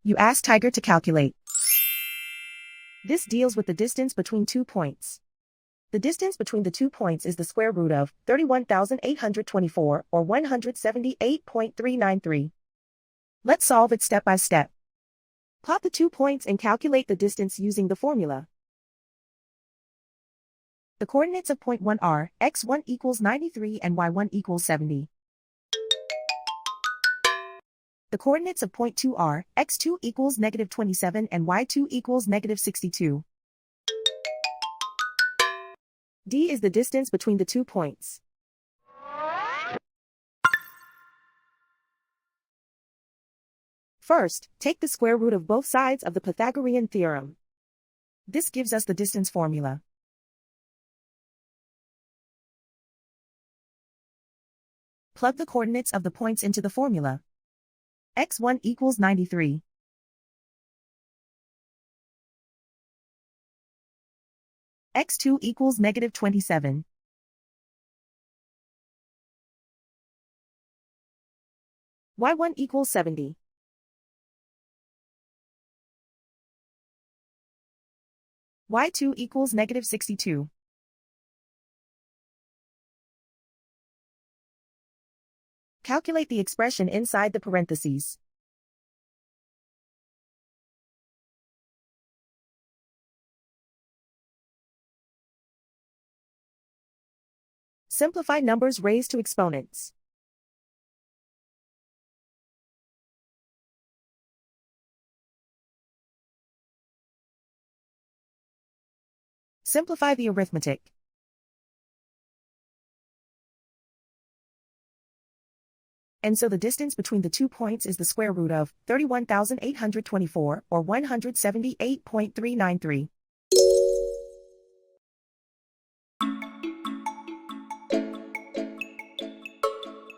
You ask Tiger to calculate. This deals with the distance between 2 points. The distance between the 2 points is the square root of 31,824 or 178.393. Let's solve it step by step. Plot the 2 points and calculate the distance using the formula. The coordinates of point 1 are x1 equals 93 and y1 equals 70. The coordinates of point 2 are x2 equals negative 27 and y2 equals negative 62. D is the distance between the 2 points. First, take the square root of both sides of the Pythagorean theorem. This gives us the distance formula. Plug the coordinates of the points into the formula. x1 equals 93. x2 equals negative 27. y1 equals 70. y2 equals negative 62. Calculate the expression inside the parentheses. Simplify numbers raised to exponents. Simplify the arithmetic. And so the distance between the 2 points is the square root of 31,824 or 178.393.